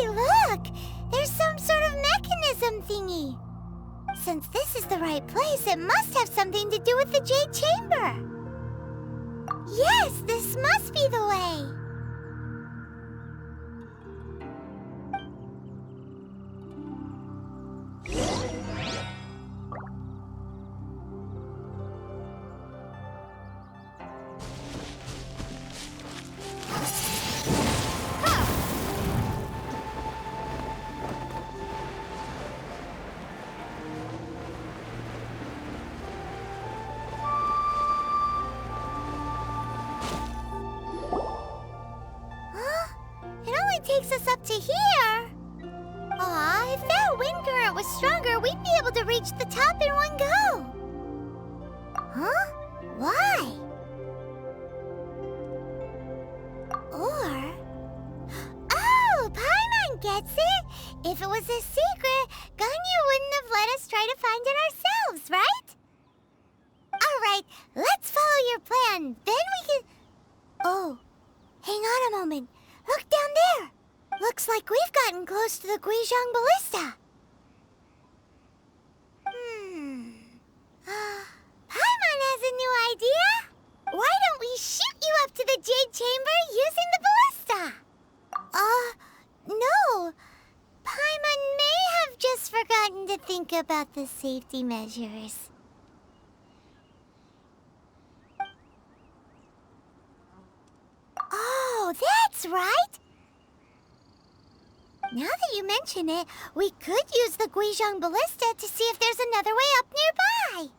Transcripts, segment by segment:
Hey, look! There's some sort of mechanism thingy. Since this is the right place, it must have something to do with the Jade Chamber. Yes, this must be the way. Takes us up to here. Aw, if that wind current was stronger, we'd be able to reach the top in one go. Huh? Why? Or... Oh, Paimon gets it! If it was a secret, Ganyu wouldn't have let us try to find it ourselves, right? Alright, let's follow your plan. Then we can... Oh, hang on a moment. Look down there! Looks like we've gotten close to the Guizhong Ballista. Paimon has a new idea. Why don't we shoot you up to the Jade Chamber using the ballista? No. Paimon may have just forgotten to think about the safety measures. Oh, that's right! Now that you mention it, we could use the Guizhong Ballista to see if there's another way up nearby.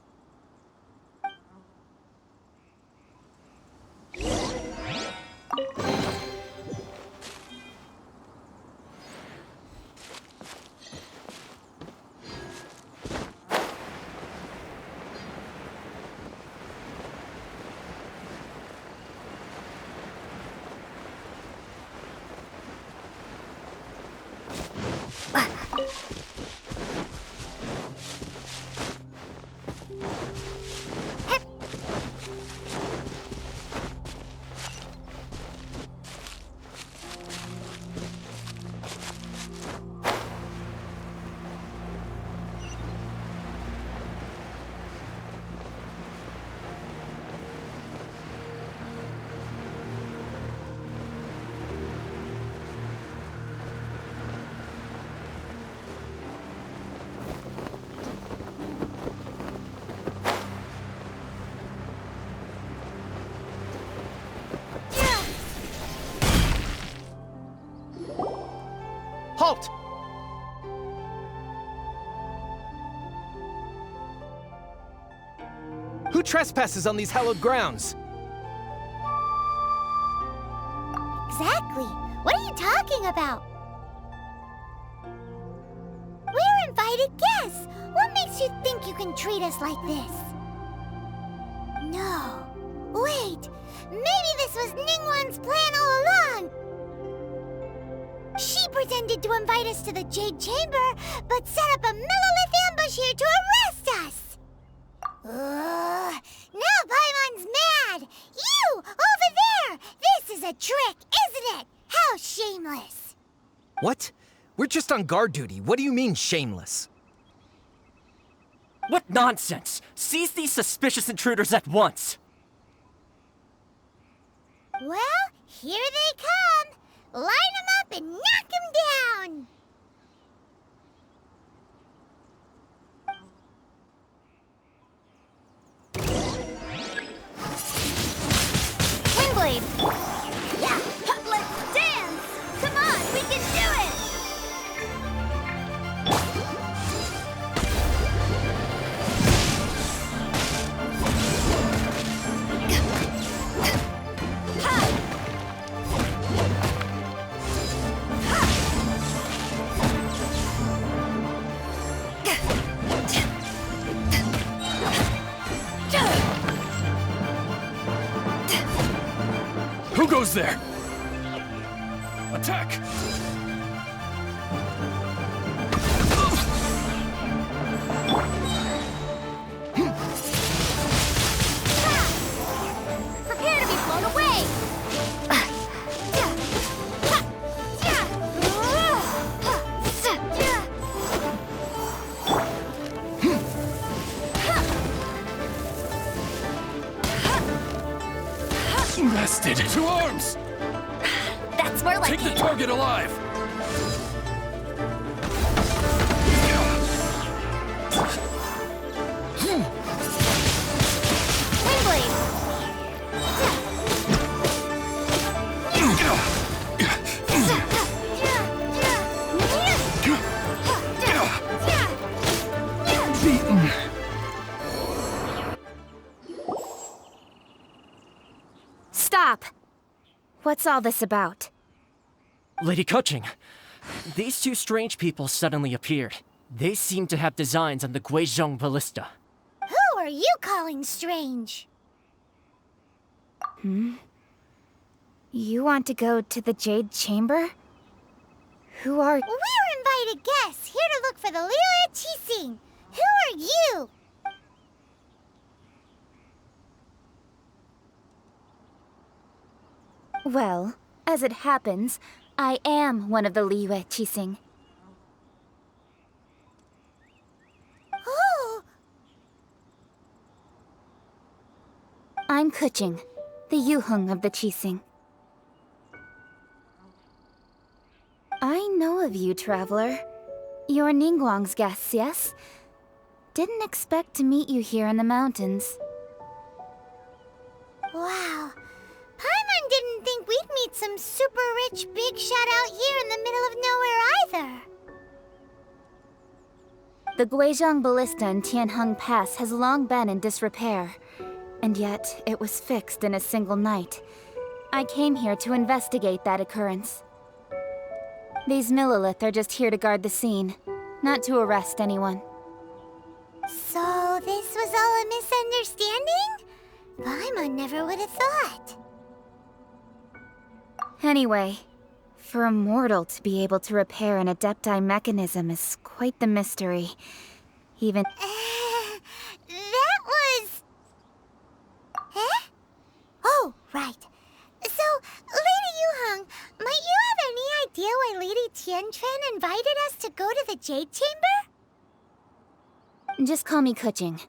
Halt! Who trespasses on these hallowed grounds? Exactly. What are you talking about? We're invited guests. What makes you think you can treat us like this? No. Wait. Maybe this was Ningguang's plan all along. She pretended to invite us to the Jade Chamber, but set up a millilith ambush here to arrest us! Now Paimon's mad! You, over there! This is a trick, isn't it? How shameless! What? We're just on guard duty. What do you mean, shameless? What nonsense! Seize these suspicious intruders at once! Well, here they come! Line them up and knock them down! Windblade! Yeah! Let's dance! Come on, we can do it! Who goes there? Attack! Prepare to be blown away! To arms! That's more like Take the it. target alive! Windblade. Beaten. Stop! What's all this about? Lady Coaching, these two strange people suddenly appeared. They seem to have designs on the Guizhong Ballista. Who are you calling strange? You want to go to the Jade Chamber? Who are... We're invited guests here to look for the Liu Qixing. Who are you? Well, as it happens, I am one of the Liu Qixing. Oh, I'm Kuching, the Yuheng of the Qixing. I know of you, traveler. You're Ningguang's guests, yes? Didn't expect to meet you here in the mountains. wow. Paimon didn't think we'd meet some super rich big shot out here in the middle of nowhere either. The Guizhong Ballista in Tianheng Pass has long been in disrepair, and yet it was fixed in a single night. I came here to investigate that occurrence. These Millilith are just here to guard the scene, not to arrest anyone. So this was all a misunderstanding? Paimon never would have thought. Anyway, for a mortal to be able to repair an Adepti mechanism is quite the mystery. Even... That was... Eh? Oh, right. So, Lady Yuheng, might you have any idea why Lady Tianquan invited us to go to the Jade Chamber? Just call me Kuching.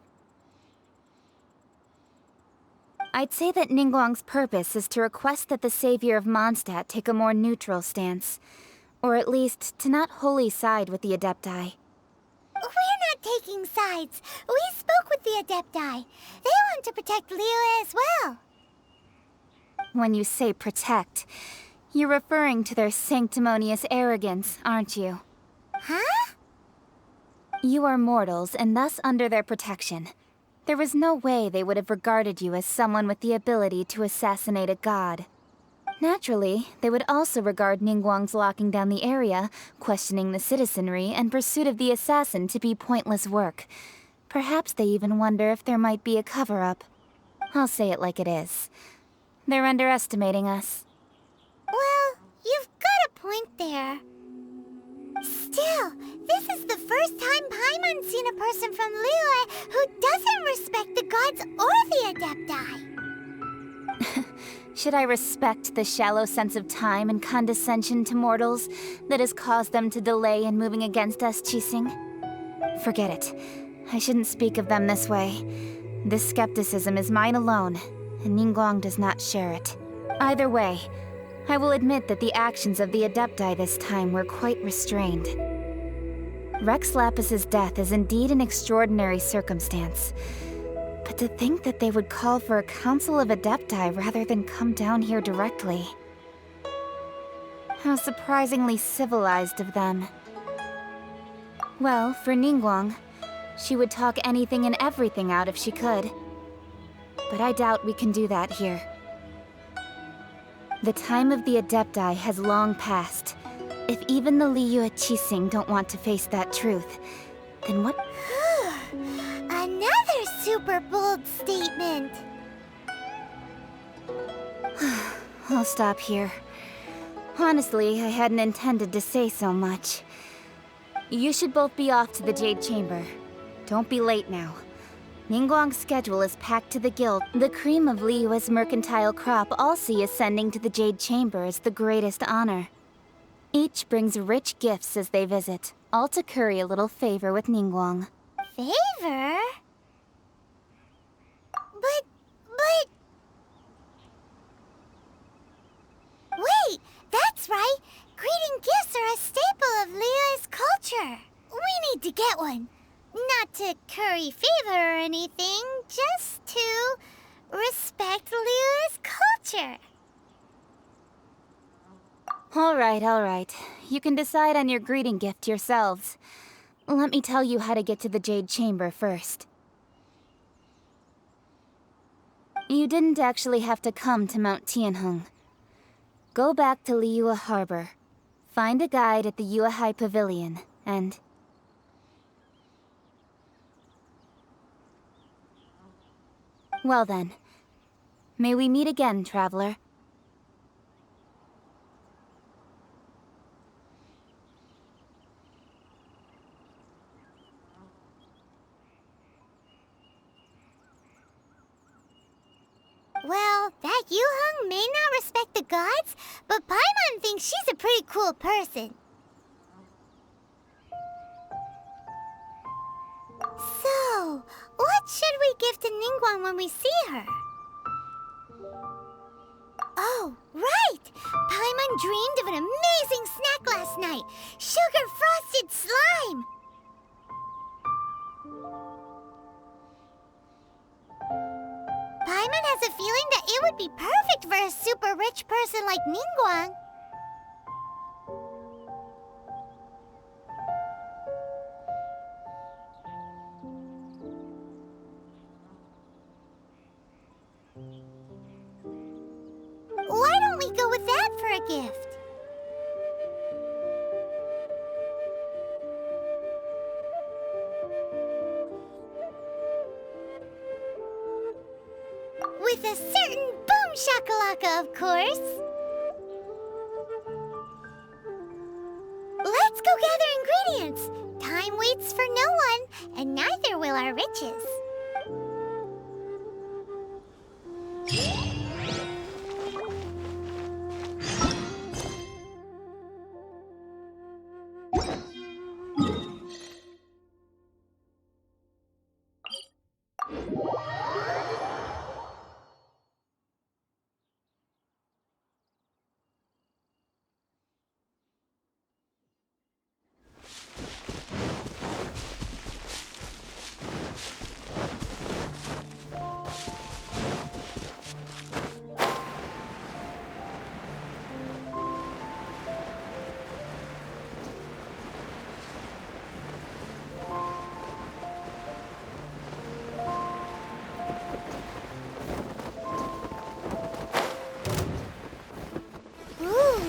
I'd say that Ningguang's purpose is to request that the savior of Mondstadt take a more neutral stance. Or at least, to not wholly side with the Adepti. We're not taking sides. We spoke with the Adepti. They want to protect Liyue as well. When you say protect, you're referring to their sanctimonious arrogance, aren't you? Huh? You are mortals, and thus under their protection. There was no way they would have regarded you as someone with the ability to assassinate a god. Naturally, they would also regard Ningguang's locking down the area, questioning the citizenry, and pursuit of the assassin to be pointless work. Perhaps they even wonder if there might be a cover-up. I'll say it like it is. They're underestimating us. Well, you've got a point there. Still, this is the first time Paimon's seen a person from Liyue who doesn't respect the gods or the Adepti. Should I respect the shallow sense of time and condescension to mortals that has caused them to delay in moving against us, Qixing? Forget it. I shouldn't speak of them this way. This skepticism is mine alone, and Ningguang does not share it. Either way, I will admit that the actions of the Adepti this time were quite restrained. Rex Lapis's death is indeed an extraordinary circumstance. But to think that they would call for a council of Adepti rather than come down here directly. How surprisingly civilized of them. Well, for Ningguang, she would talk anything and everything out if she could. But I doubt we can do that here. The time of the Adepti has long passed. If even the Liu Qixing don't want to face that truth, then what? Another super bold statement. I'll stop here. Honestly, I hadn't intended to say so much. You should both be off to the Jade Chamber. Don't be late now. Ningguang's schedule is packed to the gill. The cream of Liyue's mercantile crop all see ascending to the Jade Chamber as the greatest honor. Each brings rich gifts as they visit, all to curry a little favor with Ningguang. Favor? But... one. Not to curry favor or anything, just to respect Liyue's culture. All right. You can decide on your greeting gift yourselves. Let me tell you how to get to the Jade Chamber first. You didn't actually have to come to Mount Tianheng. Go back to Liyue Harbor. Find a guide at the Yuehai Pavilion, and... Well then. May we meet again, traveler. Well, that Yuheng may not respect the gods, but Paimon thinks she's a pretty cool person. So, what should we give to Ningguang when we see her? Oh, right! Paimon dreamed of an amazing snack last night! Sugar-frosted slime! Paimon has a feeling that it would be perfect for a super rich person like Ningguang. Why don't we go with that for a gift? With a certain boom shakalaka, of course. Let's go gather ingredients. Time waits for no one, and neither will our riches.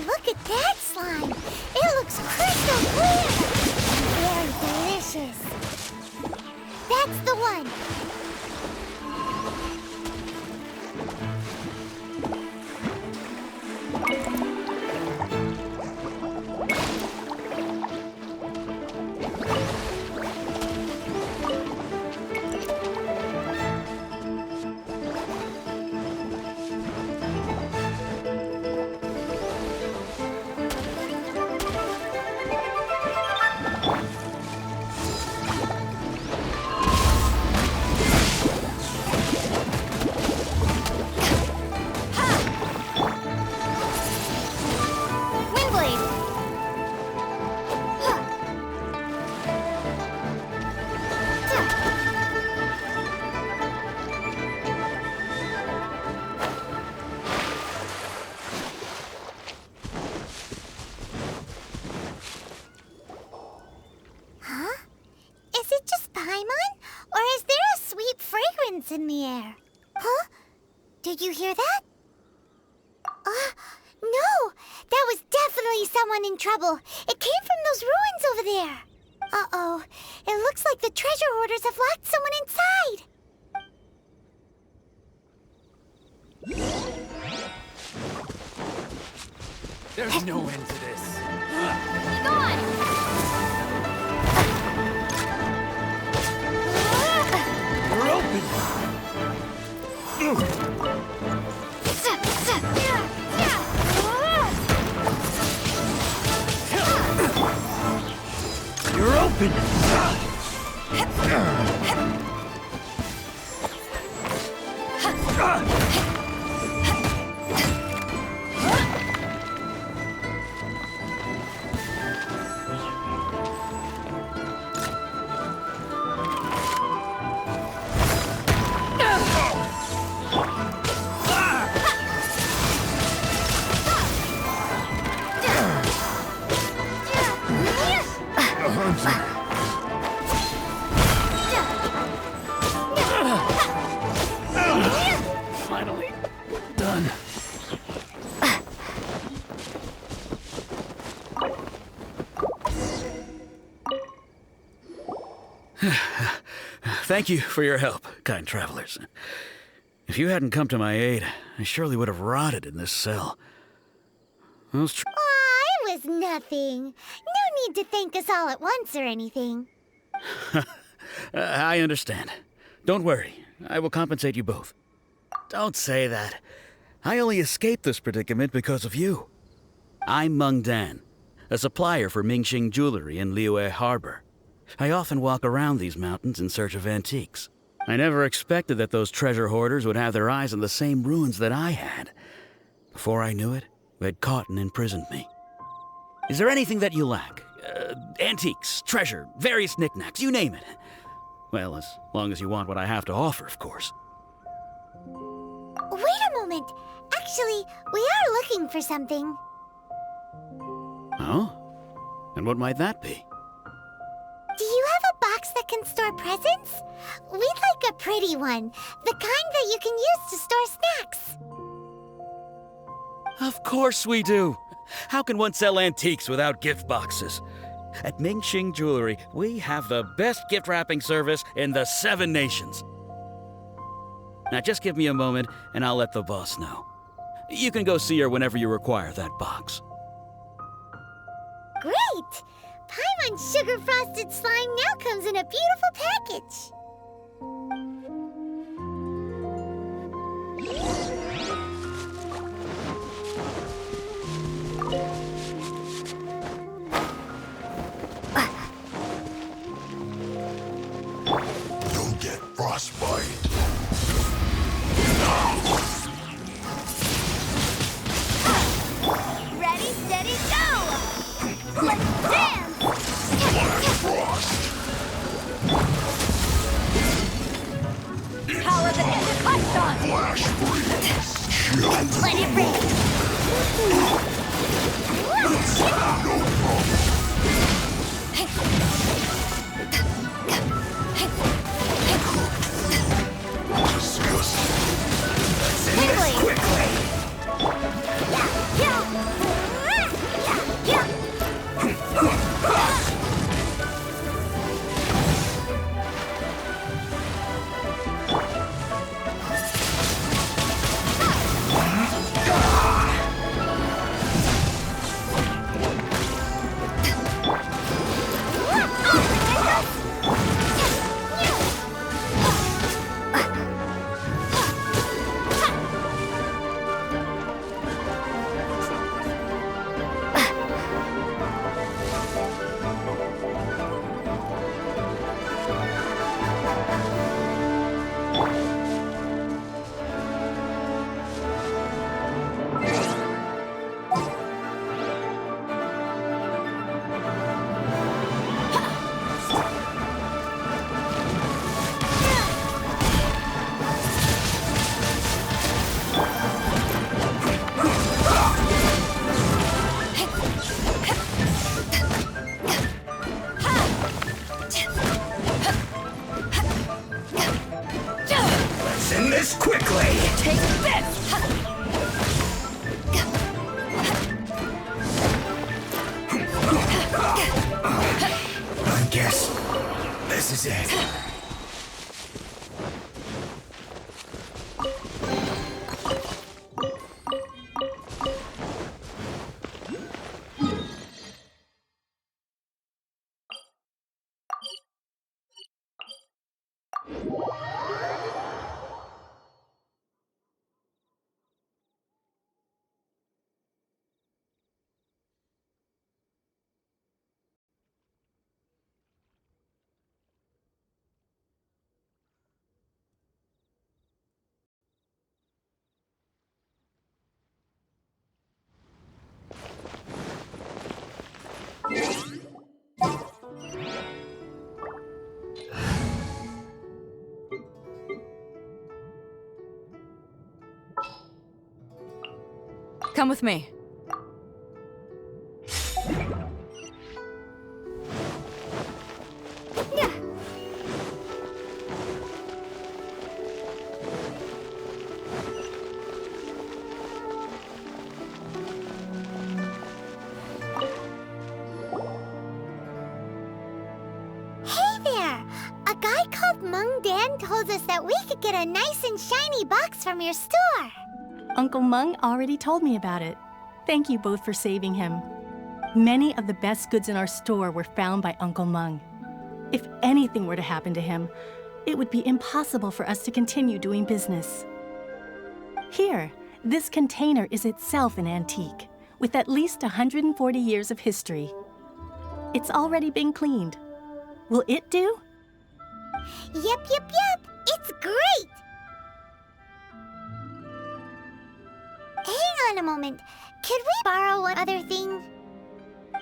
Look at that slime! It looks crystal clear! Very delicious! That's the one! In the air. Huh? Did you hear that? No! That was definitely someone in trouble. It came from those ruins over there. Uh-oh. It looks like the treasure hoarders have locked someone inside. There's no end to this. Go on! We're open! You're open! Thank you for your help, kind travelers. If you hadn't come to my aid, I surely would have rotted in this cell. Those Aw, it was nothing. No need to thank us all at once or anything. I understand. Don't worry. I will compensate you both. Don't say that. I only escaped this predicament because of you. I'm Meng Dan, a supplier for Mingxing jewelry in Liyue Harbor. I often walk around these mountains in search of antiques. I never expected that those treasure hoarders would have their eyes on the same ruins that I had. Before I knew it, they'd caught and imprisoned me. Is there anything that you lack? Antiques, treasure, various knickknacks, you name it. Well, as long as you want what I have to offer, of course. Wait a moment. Actually, we are looking for something. Oh? And what might that be? Do you have a box that can store presents? We'd like a pretty one. The kind that you can use to store snacks. Of course we do. How can one sell antiques without gift boxes? At Mingxing Jewelry, we have the best gift wrapping service in the 7 nations. Now just give me a moment and I'll let the boss know. You can go see her whenever you require that box. Great! Paimon's sugar-frosted slime now comes in a beautiful package. Don't get frostbite. Ready, steady, go! Let's dance! Frost. Power the Pentecost! Flash freeze. Chill. Let it rain! No problem. Disgusting. Quickly! Send this quickly! Take this! I guess this is it. Come with me. Hey there! Mung told us that we could get a nice and shiny box from your store. Uncle Mung already told me about it. Thank you both for saving him. Many of the best goods in our store were found by Uncle Mung. If anything were to happen to him, it would be impossible for us to continue doing business. Here, this container is itself an antique, with at least 140 years of history. It's already been cleaned. Will it do? Yep. It's great! Hang on a moment. Could we borrow one other thing?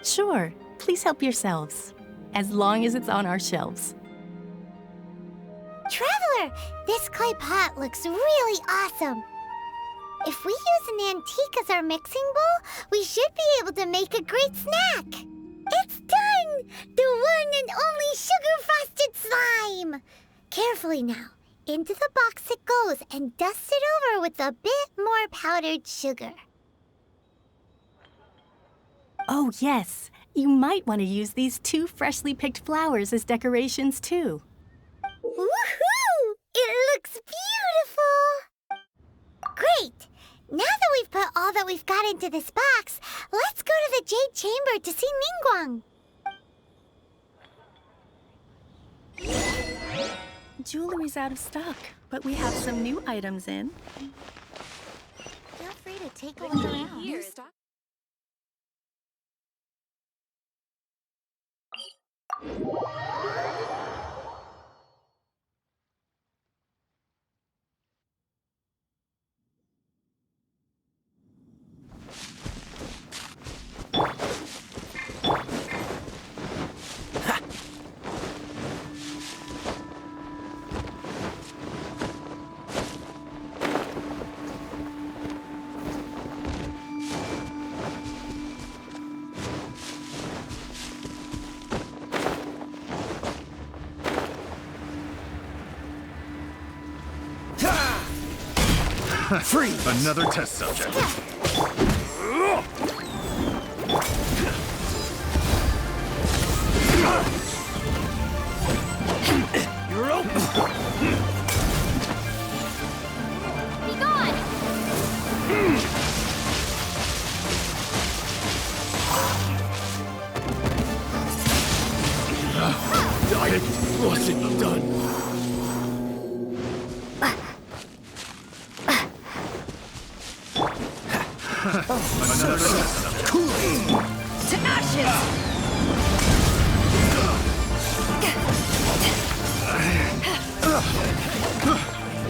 Sure, please help yourselves, as long as it's on our shelves. Traveler, this clay pot looks really awesome. If we use an antique as our mixing bowl, we should be able to make a great snack. It's done! The one and only sugar-frosted slime! Carefully now. Into the box it goes and dust it over with a bit more powdered sugar. Oh yes, you might want to use these 2 freshly picked flowers as decorations too. Woohoo! It looks beautiful! Great! Now that we've put all that we've got into this box, let's go to the Jade Chamber to see Ningguang. Jewelry's out of stock, but we have some new items in. Feel free to take a look around. Freeze! Another test subject. You're open! Be gone! It wasn't done. Another test subject. Tenacious!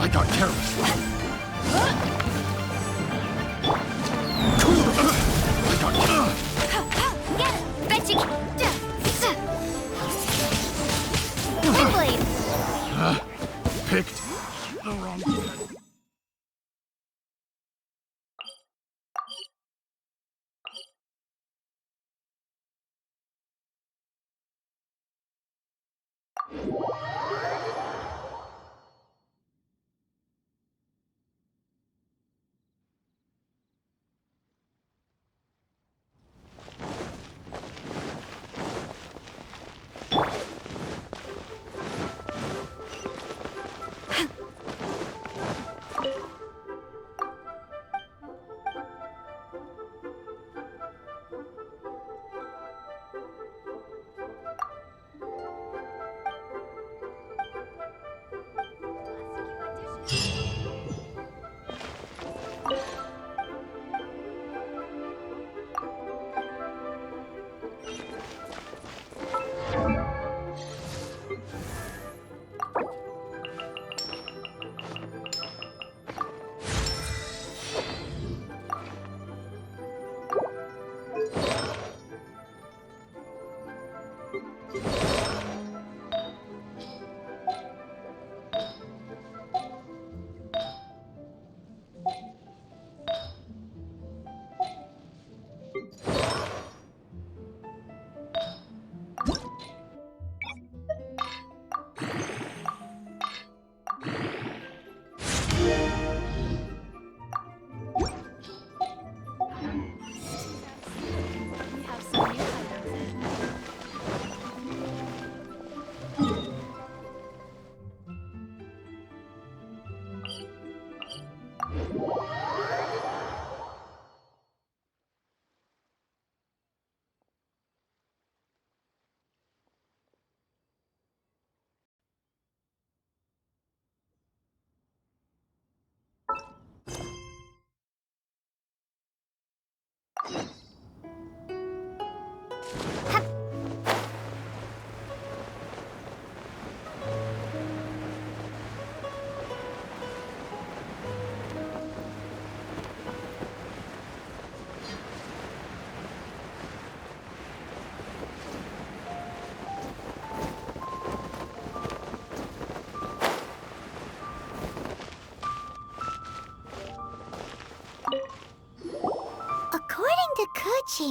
I got careless. I got picked the wrong one.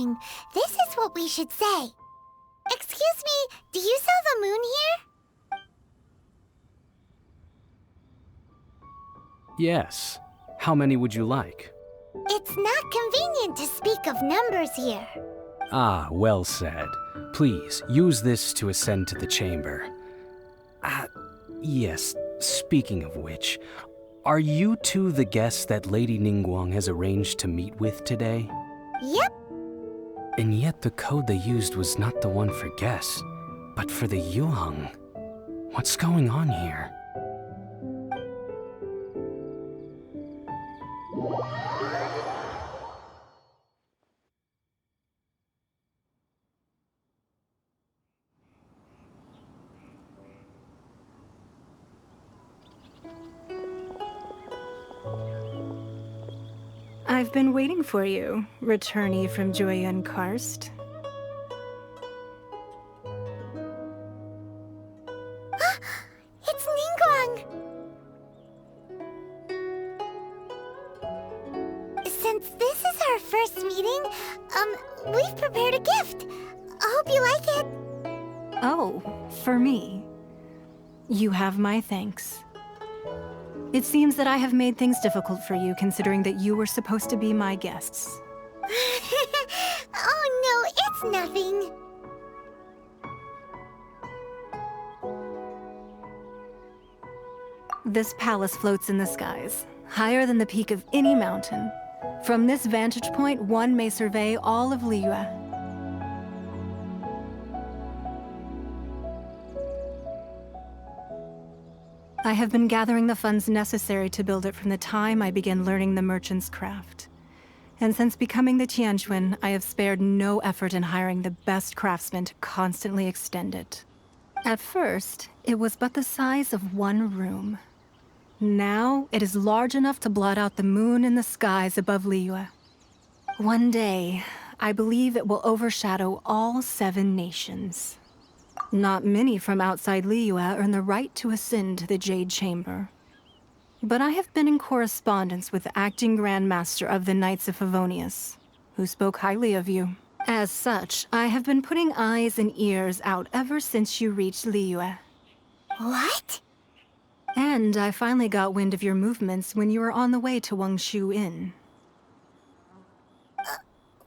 something. This is what we should say. Excuse me, do you sell the moon here? Yes. How many would you like? It's not convenient to speak of numbers here. Ah, well said. Please, use this to ascend to the chamber. Yes, speaking of which, are you two the guests that Lady Ningguang has arranged to meet with today? Yep. And yet the code they used was not the one for guests, but for the Yuheng. What's going on here? I've been waiting for you, returnee from Joyun Karst. It's Ningguang! Since this is our first meeting, we've prepared a gift. I hope you like it. Oh, for me. You have my thanks. It seems that I have made things difficult for you, considering that you were supposed to be my guests. Oh no, it's nothing. This palace floats in the skies, higher than the peak of any mountain. From this vantage point, one may survey all of Liyue. I have been gathering the funds necessary to build it from the time I began learning the merchant's craft. And since becoming the Tianquan, I have spared no effort in hiring the best craftsmen to constantly extend it. At first, it was but the size of one room. Now, it is large enough to blot out the moon in the skies above Liyue. One day, I believe it will overshadow all 7 nations. Not many from outside Liyue earn the right to ascend to the Jade Chamber. But I have been in correspondence with the acting Grand Master of the Knights of Favonius, who spoke highly of you. As such, I have been putting eyes and ears out ever since you reached Liyue. What? And I finally got wind of your movements when you were on the way to Wangshu Inn.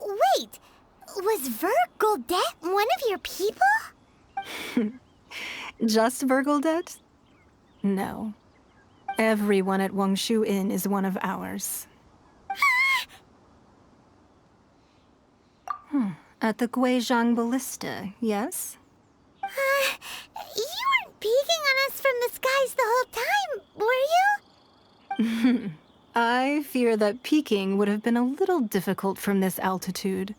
Wait, was Vergoldet one of your people? Just Vergoldet? No. Everyone at Wangshu Inn is one of ours. At the Guizhang Ballista, yes? You weren't peeking on us from the skies the whole time, were you? I fear that peeking would have been a little difficult from this altitude.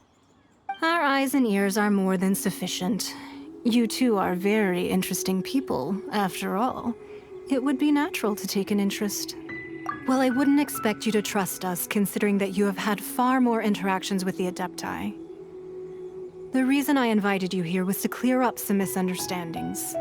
Our eyes and ears are more than sufficient. You two are very interesting people, after all. It would be natural to take an interest. Well, I wouldn't expect you to trust us, considering that you have had far more interactions with the Adepti. The reason I invited you here was to clear up some misunderstandings.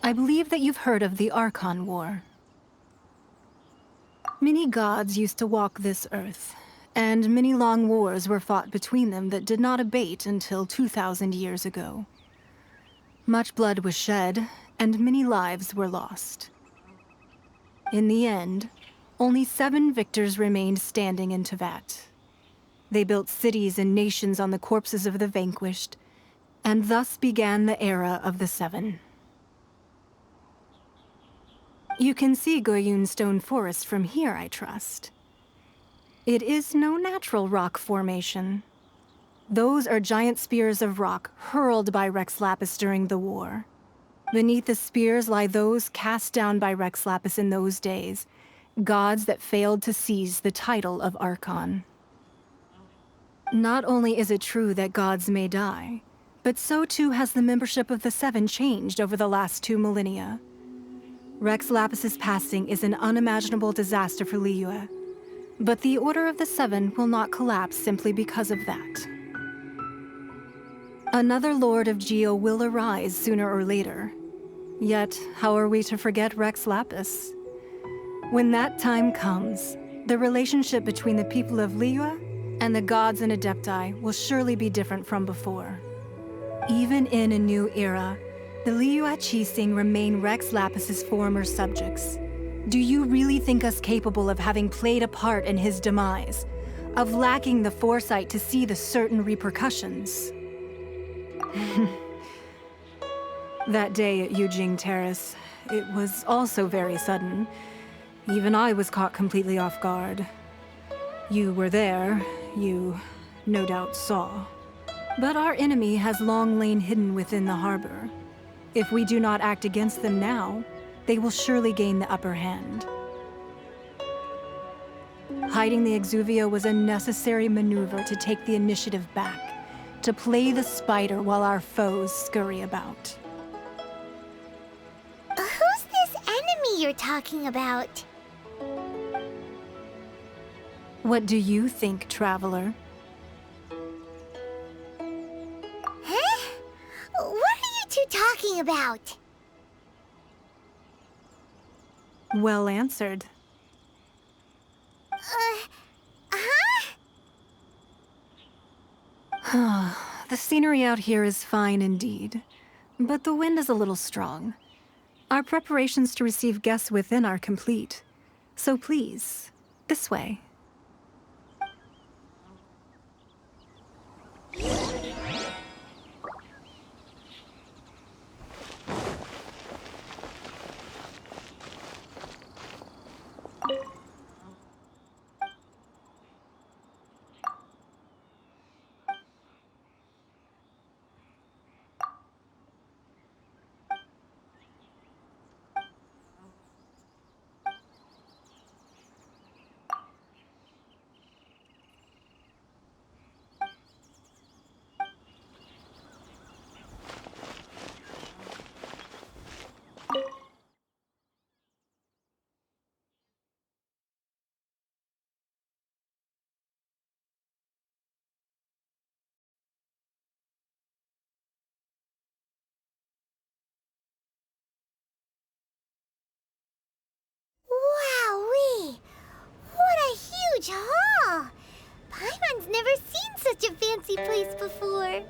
I believe that you've heard of the Archon War. Many gods used to walk this earth, and many long wars were fought between them that did not abate until 2,000 years ago. Much blood was shed, and many lives were lost. In the end, only 7 victors remained standing in Teyvat. They built cities and nations on the corpses of the vanquished, and thus began the era of the 7. You can see Goyun Stone Forest from here, I trust. It is no natural rock formation. Those are giant spears of rock hurled by Rex Lapis during the war. Beneath the spears lie those cast down by Rex Lapis in those days, gods that failed to seize the title of Archon. Not only is it true that gods may die, but so too has the membership of the 7 changed over the last 2 millennia. Rex Lapis's passing is an unimaginable disaster for Liyue, but the Order of the 7 will not collapse simply because of that. Another Lord of Geo will arise sooner or later. Yet, how are we to forget Rex Lapis? When that time comes, the relationship between the people of Liyue and the gods and Adepti will surely be different from before. Even in a new era, the Liyue Qixing remain Rex Lapis's former subjects. Do you really think us capable of having played a part in his demise? Of lacking the foresight to see the certain repercussions? That day at Yujing Terrace, it was also very sudden. Even I was caught completely off guard. You were there, you no doubt saw. But our enemy has long lain hidden within the harbor. If we do not act against them now, they will surely gain the upper hand. Hiding the Exuvio was a necessary maneuver to take the initiative back, to play the spider while our foes scurry about. Who's this enemy you're talking about? What do you think, Traveler? Huh? What are you two talking about? Well answered. The scenery out here is fine indeed, but the wind is a little strong. Our preparations to receive guests within are complete, so please, this way. Wowee! What a huge hall! Paimon's never seen such a fancy place before.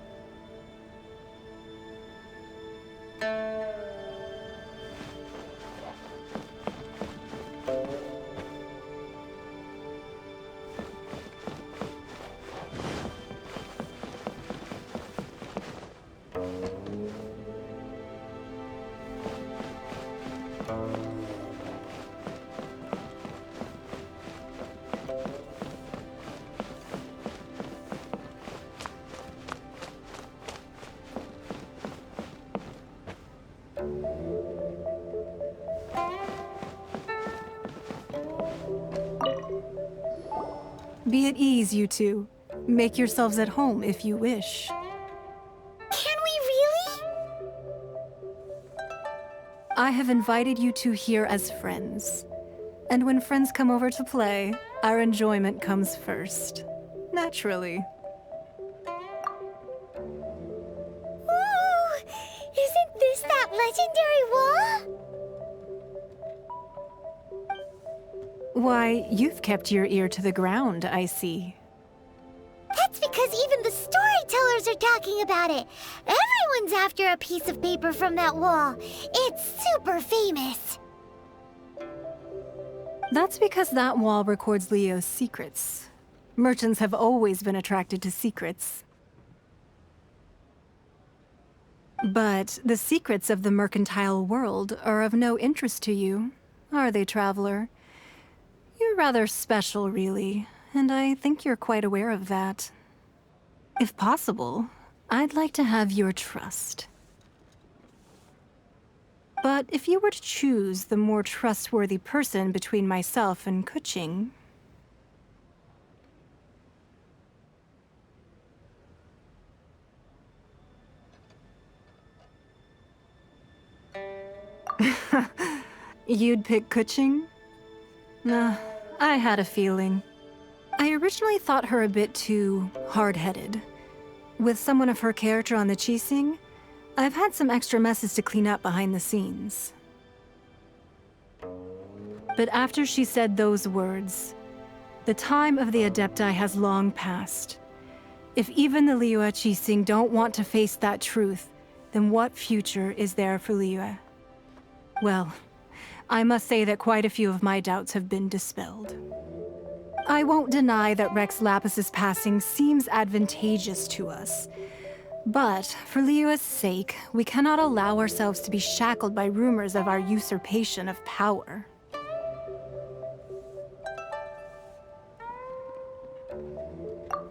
Be at ease, you two. Make yourselves at home if you wish. Can we really? I have invited you two here as friends. And when friends come over to play, our enjoyment comes first. Naturally. Ooh! Isn't this that legendary wall? Why, you've kept your ear to the ground, I see. That's because even the storytellers are talking about it. Everyone's after a piece of paper from that wall. It's super famous. That's because that wall records Leo's secrets. Merchants have always been attracted to secrets. But the secrets of the mercantile world are of no interest to you, are they, traveler? You're rather special, really, and I think you're quite aware of that. If possible, I'd like to have your trust. But if you were to choose the more trustworthy person between myself and Kuching... You'd pick Kuching? Nah, I had a feeling. I originally thought her a bit too hard-headed. With someone of her character on the Qixing, I've had some extra messes to clean up behind the scenes. But after she said those words, the time of the Adepti has long passed. If even the Liyue Qixing don't want to face that truth, then what future is there for Liyue? Well, I must say that quite a few of my doubts have been dispelled. I won't deny that Rex Lapis's passing seems advantageous to us. But for Liyue's sake, we cannot allow ourselves to be shackled by rumors of our usurpation of power.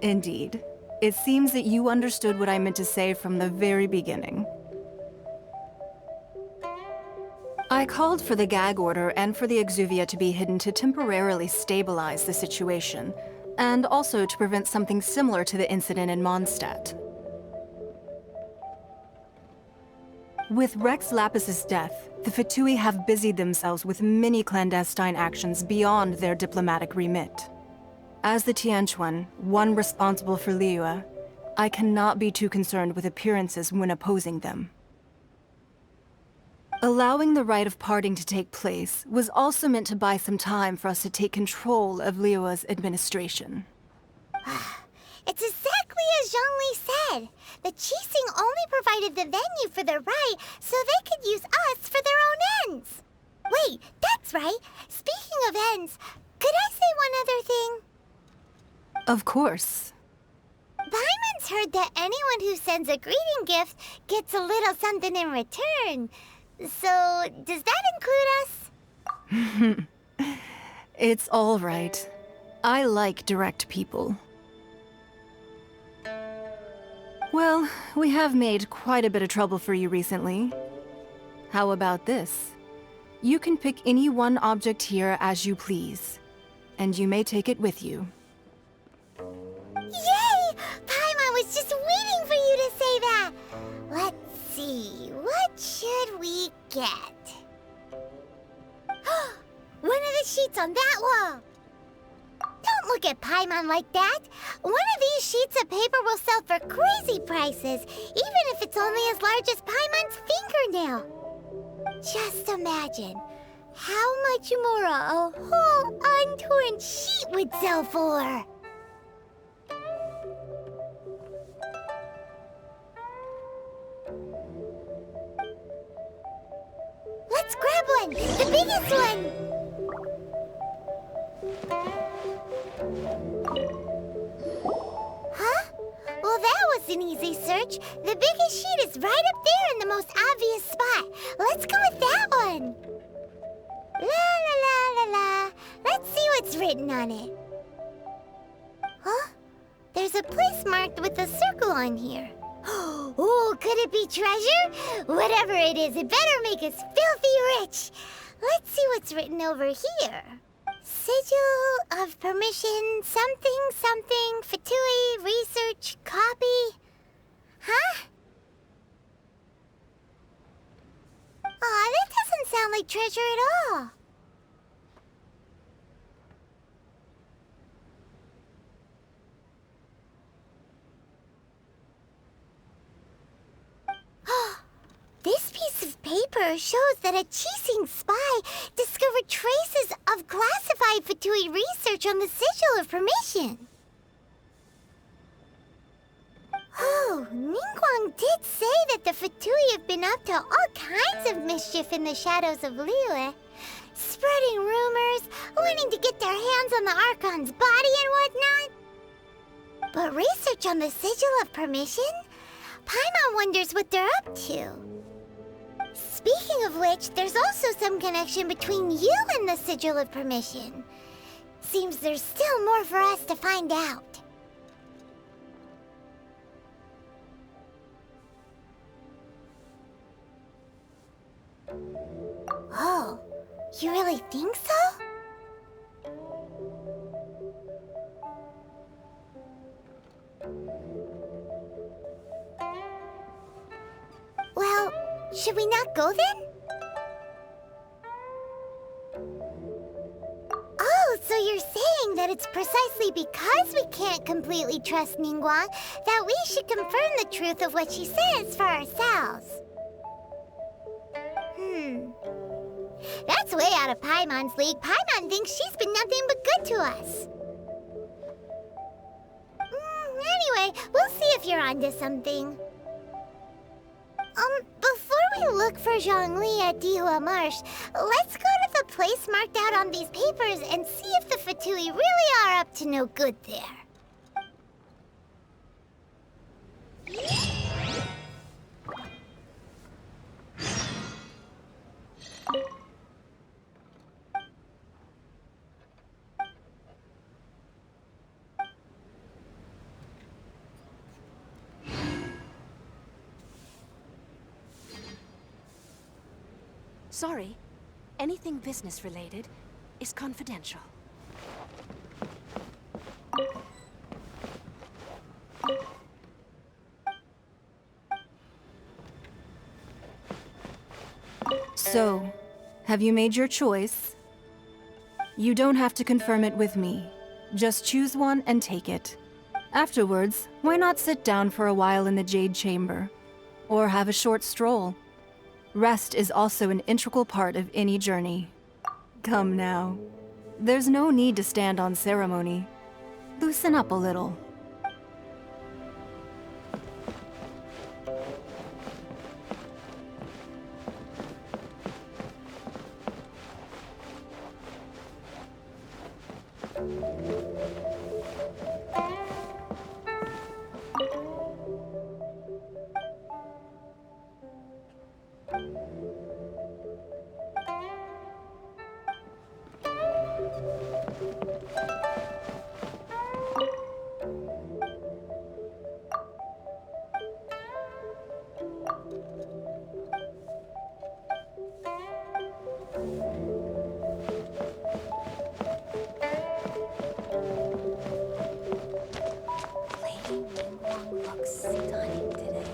Indeed. It seems that you understood what I meant to say from the very beginning. I called for the gag order and for the exuvia to be hidden to temporarily stabilize the situation, and also to prevent something similar to the incident in Mondstadt. With Rex Lapis's death, the Fatui have busied themselves with many clandestine actions beyond their diplomatic remit. As the Tianquan, one responsible for Liyue, I cannot be too concerned with appearances when opposing them. Allowing the rite of parting to take place was also meant to buy some time for us to take control of Liyue's administration. It's exactly as Zhongli said. The Qixing only provided the venue for their rite so they could use us for their own ends. Wait, that's right. Speaking of ends, could I say one other thing? Of course. Paimon's heard that anyone who sends a greeting gift gets a little something in return. So, does that include us? It's all right. I like direct people. Well, we have made quite a bit of trouble for you recently. How about this? You can pick any one object here as you please, and you may take it with you. Yay! Paimon was just waiting for you to say that! Let's see, what should we get? One of the sheets on that wall! Don't look at Paimon like that! One of these sheets of paper will sell for crazy prices, even if it's only as large as Paimon's fingernail. Just imagine how much more a whole untorn sheet would sell for! Let's grab one! The biggest one! Huh? Well, that was an easy search. The biggest sheet is right up there in the most obvious spot. Let's go with that one. La la la la la. Let's see what's written on it. Huh? There's a place marked with a circle on here. Oh, could it be treasure? Whatever it is, it better make us filthy rich. Let's see what's written over here. Sigil of permission, something, something, Fatui, research, copy. Huh? Aw, that doesn't sound like treasure at all. This piece of paper paper shows that a Qixing spy discovered traces of classified Fatui research on the Sigil of Permission. Oh, Ningguang did say that the Fatui have been up to all kinds of mischief in the shadows of Liyue, spreading rumors, wanting to get their hands on the Archon's body and whatnot. But research on the Sigil of Permission? Paimon wonders what they're up to. Speaking of which, there's also some connection between you and the Sigil of Permission. Seems there's still more for us to find out. Oh, you really think so? Well, should we not go then? Oh, so you're saying that it's precisely because we can't completely trust Ningguang that we should confirm the truth of what she says for ourselves. That's way out of Paimon's league. Paimon thinks she's been nothing but good to us. Anyway, we'll see if you're onto something. Before we look for Zhongli at Dihua Marsh, let's go to the place marked out on these papers and see if the Fatui really are up to no good there. Sorry, anything business related is confidential. So, have you made your choice? You don't have to confirm it with me. Just choose one and take it. Afterwards, why not sit down for a while in the Jade Chamber? Or have a short stroll? Rest is also an integral part of any journey. Come now. There's no need to stand on ceremony. Loosen up a little. Lady Ningguang looks stunning today.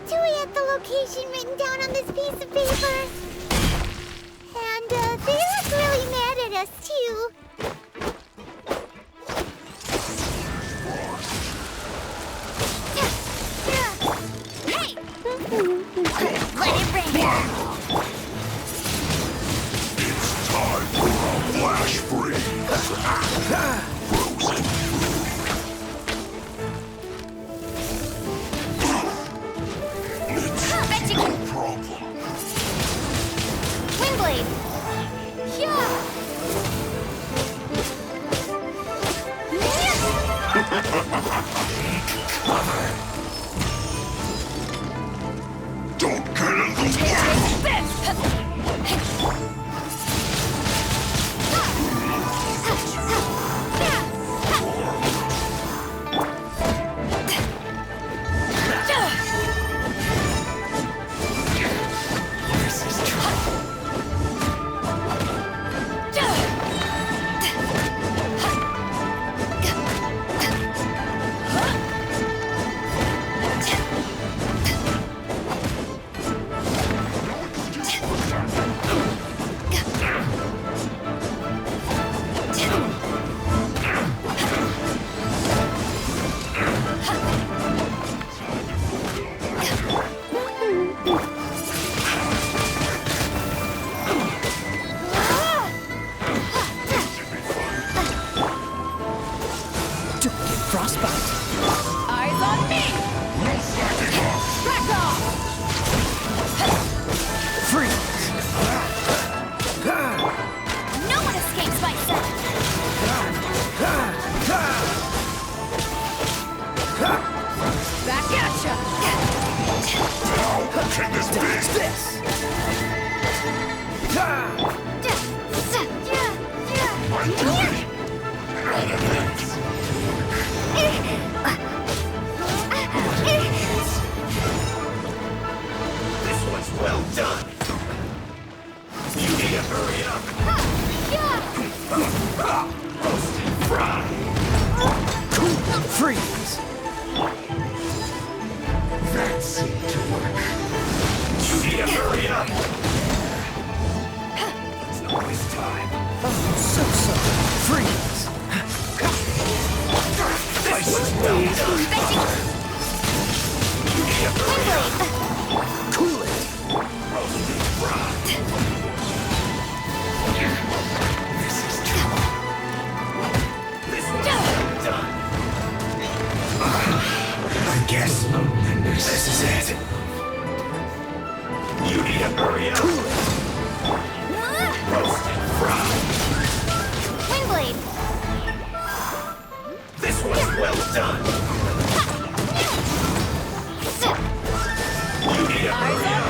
ratatouille at the location written down on this piece of paper. And they look really mad at us, too. Hey! Let it rain! It's time for a flash freeze. Frozen It's no problem. Windblade! Don't get in the way. Eyes on me! Back off! Freeze! No one escapes my sight! Back at ya! Now, can this be? My duty. This one's well done. You need to hurry up. Roast and fry. Freeze! That seemed to work. You need to hurry up. It's not waste time. Oh, so sorry. Freeze! This one's well done. You need to hurry up. Cool it. Roast and fry. This is true. This one's well done. I guess this is it. You need to hurry up. Cool it. Roast and fry. Windblade! This one's well done. You need to hurry up.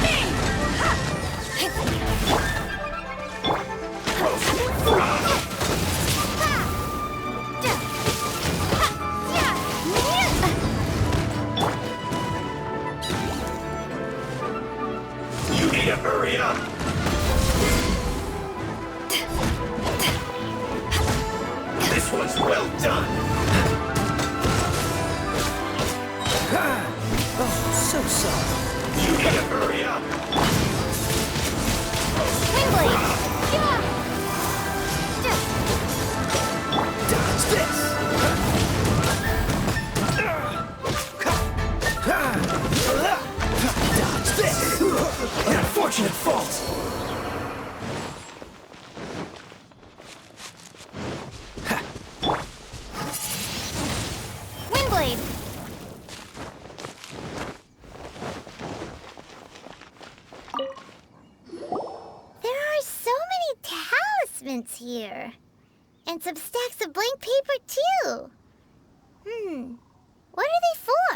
Roast and fry. You need to hurry up. This one's well done. Oh, so sorry. You need to hurry up. Windblade! Dodge this. Dodge this. An unfortunate fault. Windblade! There are so many talismans here. And some stacks of blank paper, too. What are they for?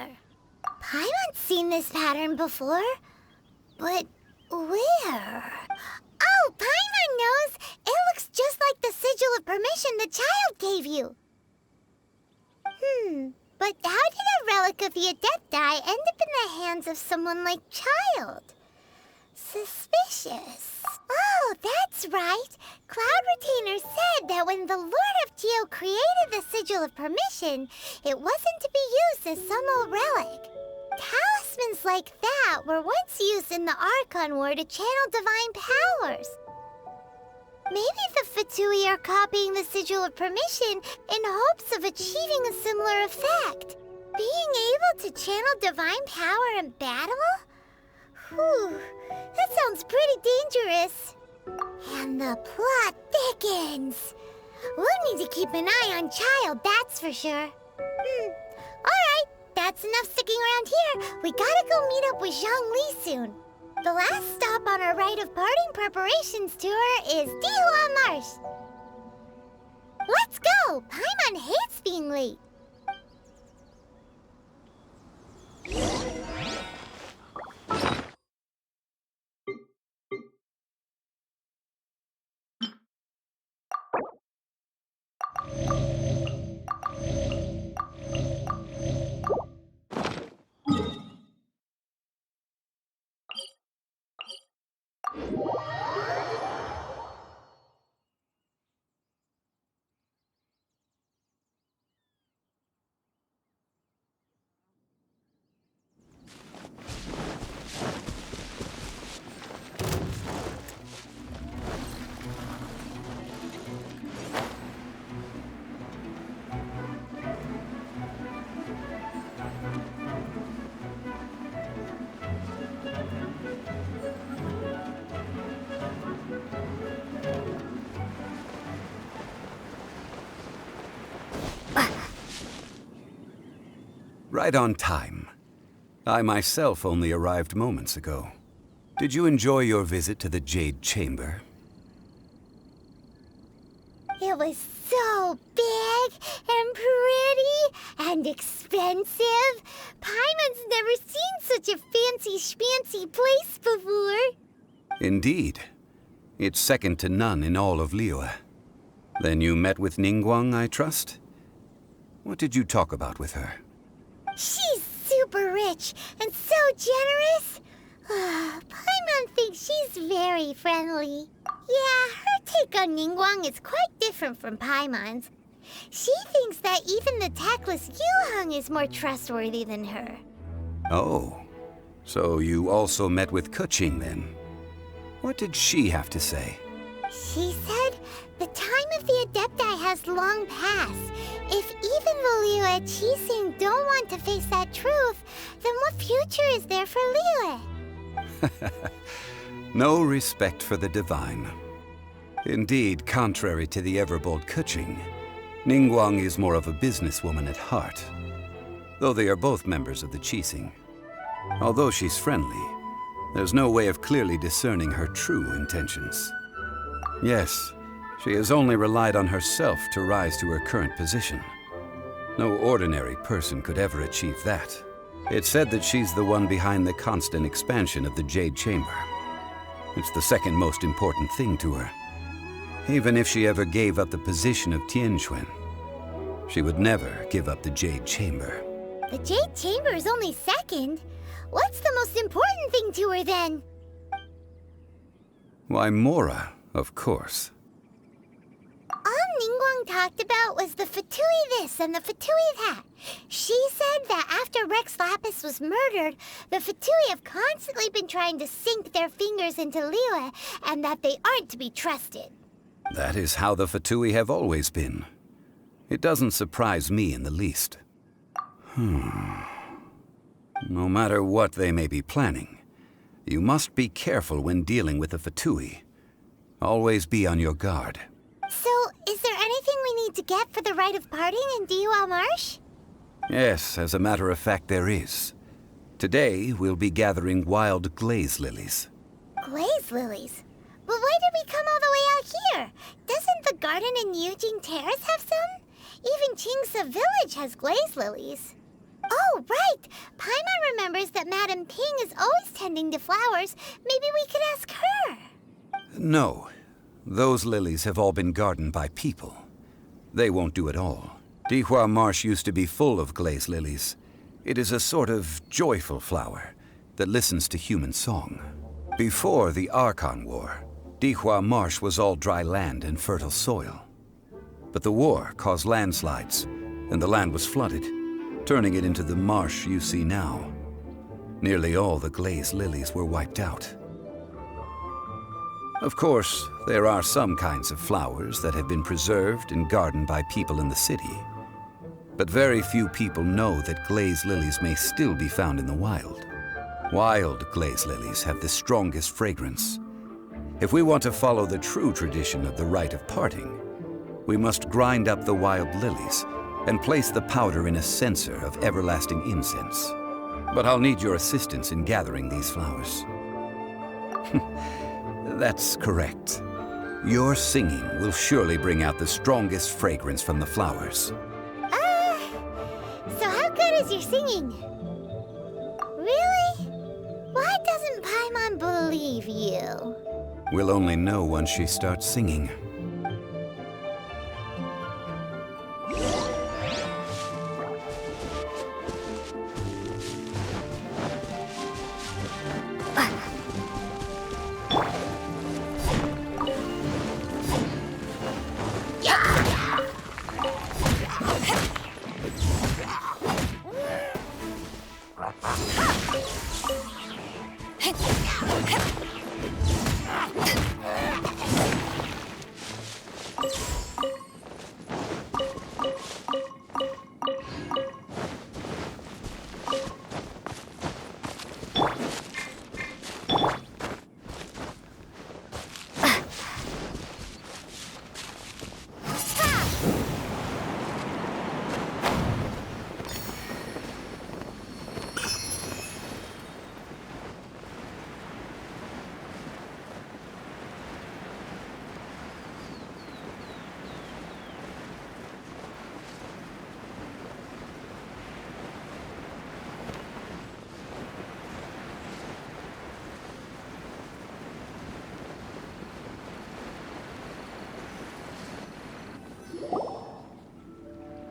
Paimon's seen this pattern before. But where? Oh, Paimon knows! It looks just like the sigil of permission the child gave you. But how did a relic of the Adepti end up in the hands of someone like Child? Suspicious. Oh, that's right. Cloud Retainer said that when the Lord of Geo created the Sigil of Permission, it wasn't to be used as some old relic. Talismans like that were once used in the Archon War to channel divine powers. Maybe the Fatui are copying the Sigil of Permission in hopes of achieving a similar effect. Being able to channel divine power in battle? Whew, that sounds pretty dangerous. And the plot thickens. We'll need to keep an eye on Child, that's for sure. Alright, that's enough sticking around here. We gotta go meet up with Zhang Li soon. The last stop on our rite of parting preparations tour is Dihua Marsh. Let's go! Paimon hates being late. Right on time. I myself only arrived moments ago. Did you enjoy your visit to the Jade Chamber? It was so big and pretty and expensive. Paimon's never seen such a fancy schmancy place before. Indeed. It's second to none in all of Liyue. Then you met with Ningguang, I trust? What did you talk about with her? She's super rich and so generous. Paimon thinks she's very friendly. Yeah, her take on Ningguang is quite different from Paimon's. She thinks that even the tactless Yuheng is more trustworthy than her. Oh, so you also met with Keqing then? What did she have to say? She said the time of the Adepti has long passed. If even the Liyue Qixing don't want to face that truth, then what future is there for Liyue? No respect for the divine. Indeed, contrary to the ever-bold Keqing, Ningguang is more of a businesswoman at heart, though they are both members of the Qixing. Although she's friendly, there's no way of clearly discerning her true intentions. Yes, she has only relied on herself to rise to her current position. No ordinary person could ever achieve that. It's said that she's the one behind the constant expansion of the Jade Chamber. It's the second most important thing to her. Even if she ever gave up the position of Tianquan, she would never give up the Jade Chamber. The Jade Chamber is only second. What's the most important thing to her then? Why, Mora, of course. All Ningguang talked about was the Fatui this and the Fatui that. She said that after Rex Lapis was murdered, the Fatui have constantly been trying to sink their fingers into Liyue, and that they aren't to be trusted. That is how the Fatui have always been. It doesn't surprise me in the least. No matter what they may be planning, you must be careful when dealing with the Fatui. Always be on your guard. So, is there anything we need to get for the rite of parting in Dihua Marsh? Yes, as a matter of fact, there is. Today, we'll be gathering wild glaze lilies. Glaze lilies? But why did we come all the way out here? Doesn't the garden in Yujing Terrace have some? Even Qingse Village has glaze lilies. Oh, right! Paimon remembers that Madame Ping is always tending to flowers. Maybe we could ask her. No. Those lilies have all been gardened by people. They won't do it all. Dihua Marsh used to be full of glaze lilies. It is a sort of joyful flower that listens to human song. Before the Archon War, Dihua Marsh was all dry land and fertile soil. But the war caused landslides, and the land was flooded, turning it into the marsh you see now. Nearly all the glazed lilies were wiped out. Of course, there are some kinds of flowers that have been preserved and gardened by people in the city. But very few people know that glazed lilies may still be found in the wild. Wild glazed lilies have the strongest fragrance. If we want to follow the true tradition of the rite of parting, we must grind up the wild lilies and place the powder in a censer of everlasting incense. But I'll need your assistance in gathering these flowers. That's correct. Your singing will surely bring out the strongest fragrance from the flowers. So how good is your singing? Really? Why doesn't Paimon believe you? We'll only know once she starts singing.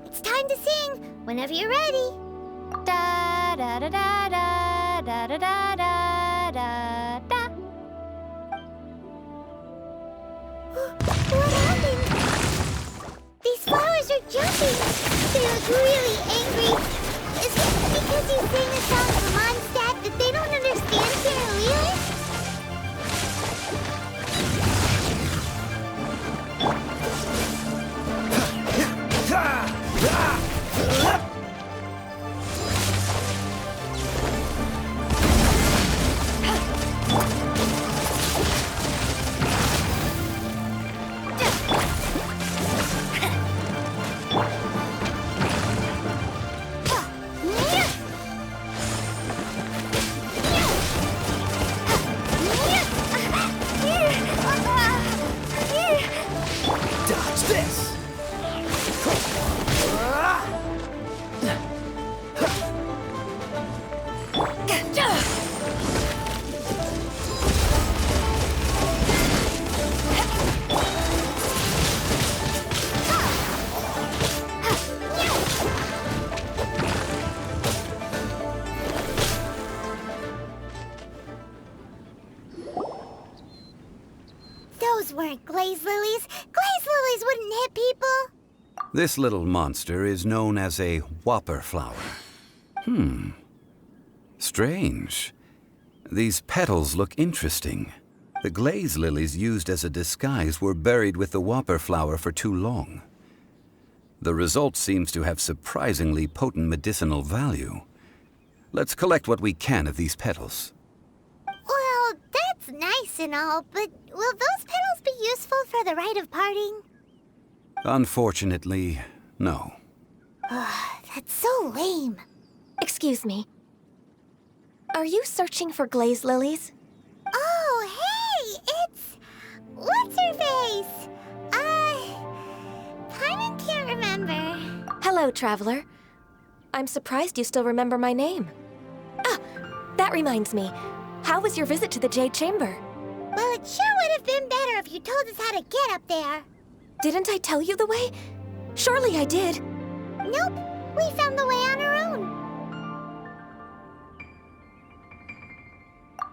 It's time to sing, whenever you're ready. Da da da da da da da da da da da. What happened? These flowers are jumping. They look really angry. Is it because you sing a song from Mondstadt that they don't understand Carolina? Dodge this! Those weren't glaze lilies. Glaze lilies wouldn't hit people. This little monster is known as a whopper flower. Strange. These petals look interesting. The glaze lilies used as a disguise were buried with the whopper flower for too long. The result seems to have surprisingly potent medicinal value. Let's collect what we can of these petals. Well, that's nice and all, but will those petals be useful for the rite of parting? Unfortunately, no. That's so lame. Excuse me. Are you searching for glaze lilies? Oh, hey! It's... what's her face? Paimon can't remember. Hello, traveler. I'm surprised you still remember my name. Ah, that reminds me. How was your visit to the Jade Chamber? Well, it sure would have been better if you told us how to get up there. Didn't I tell you the way? Surely I did. Nope, we found the way on our own.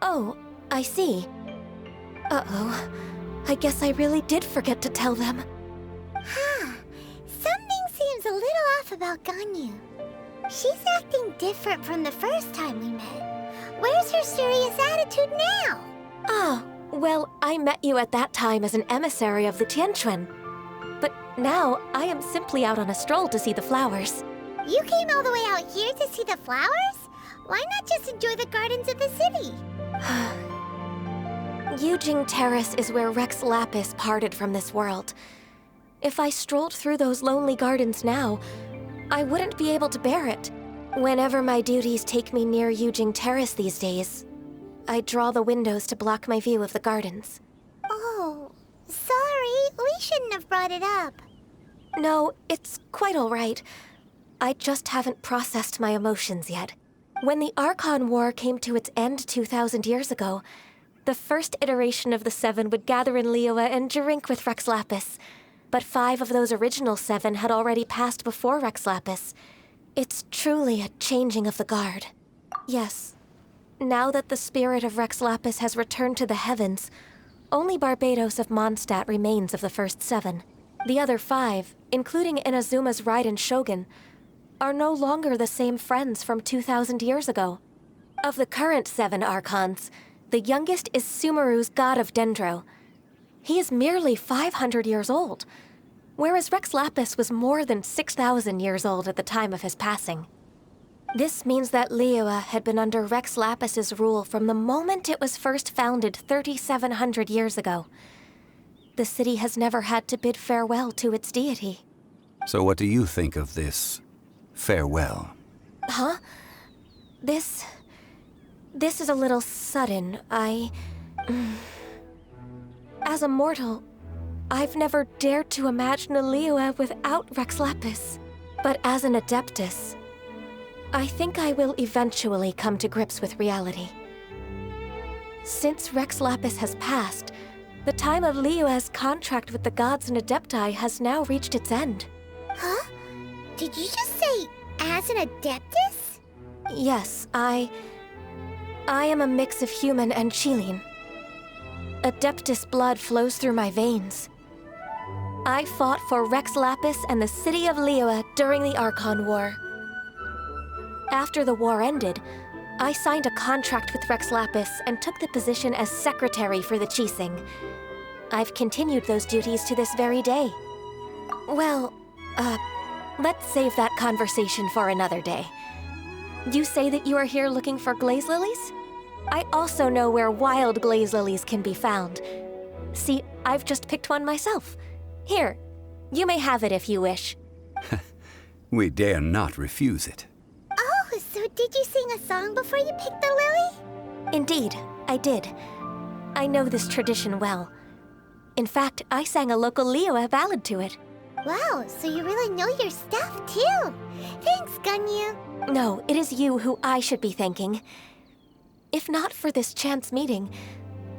Oh, I see. Uh-oh. I guess I really did forget to tell them. Huh. Something seems a little off about Ganyu. She's acting different from the first time we met. Where's her serious attitude now? Ah, well, I met you at that time as an emissary of the Tianquan. But now, I am simply out on a stroll to see the flowers. You came all the way out here to see the flowers? Why not just enjoy the gardens of the city? Yujing Terrace is where Rex Lapis parted from this world. If I strolled through those lonely gardens now, I wouldn't be able to bear it. Whenever my duties take me near Yujing Terrace these days, I draw the windows to block my view of the gardens. Oh, sorry. We shouldn't have brought it up. No, it's quite all right. I just haven't processed my emotions yet. When the Archon War came to its end 2,000 years ago, the first iteration of the Seven would gather in Liyue and drink with Rex Lapis. But 5 of those original 7 had already passed before Rex Lapis. It's truly a changing of the guard. Yes, now that the spirit of Rex Lapis has returned to the heavens, only Barbados of Mondstadt remains of the first 7. The other 5, including Inazuma's Raiden Shogun, are no longer the same friends from 2,000 years ago. Of the current 7 Archons, the youngest is Sumeru's god of Dendro. He is merely 500 years old, whereas Rex Lapis was more than 6,000 years old at the time of his passing. This means that Liyue had been under Rex Lapis's rule from the moment it was first founded 3,700 years ago. The city has never had to bid farewell to its deity. So what do you think of this farewell? Huh? This is a little sudden. As a mortal, I've never dared to imagine a Liyue without Rex Lapis. But as an Adeptus, I think I will eventually come to grips with reality. Since Rex Lapis has passed, the time of Liyue's contract with the gods and Adepti has now reached its end. Huh? Did you just say, as an Adeptus? Yes, I am a mix of human and Chilean. Adeptus blood flows through my veins. I fought for Rex Lapis and the city of Liyue during the Archon War. After the war ended, I signed a contract with Rex Lapis and took the position as secretary for the Qixing. I've continued those duties to this very day. Well, let's save that conversation for another day. You say that you are here looking for glaze lilies? I also know where wild glaze lilies can be found. See, I've just picked one myself. Here, you may have it if you wish. We dare not refuse it. Oh, so did you sing a song before you picked the lily? Indeed, I did. I know this tradition well. In fact, I sang a local Liyue ballad to it. Wow, so you really know your stuff, too. Thanks, Ganyu. No, it is you who I should be thanking. If not for this chance meeting,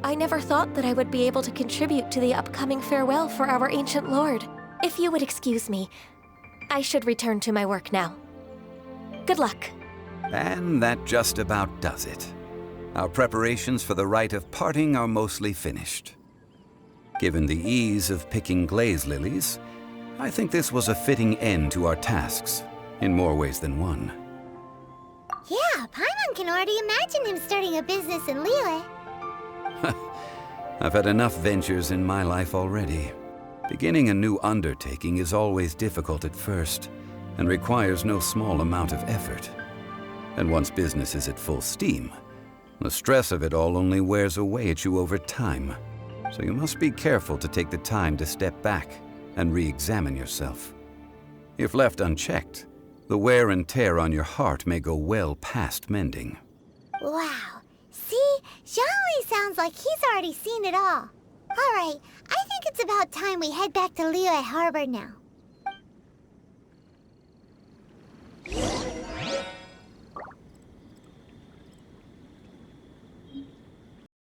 I never thought that I would be able to contribute to the upcoming farewell for our ancient lord. If you would excuse me, I should return to my work now. Good luck. And that just about does it. Our preparations for the rite of parting are mostly finished. Given the ease of picking glaze lilies, I think this was a fitting end to our tasks, in more ways than one. Yeah, Paimon can already imagine him starting a business in Liyue. I've had enough ventures in my life already. Beginning a new undertaking is always difficult at first, and requires no small amount of effort. And once business is at full steam, the stress of it all only wears away at you over time. So you must be careful to take the time to step back and re-examine yourself. If left unchecked, the wear and tear on your heart may go well past mending. Wow. See? Zhongli sounds like he's already seen it all. All right, I think it's about time we head back to Liyue Harbor now.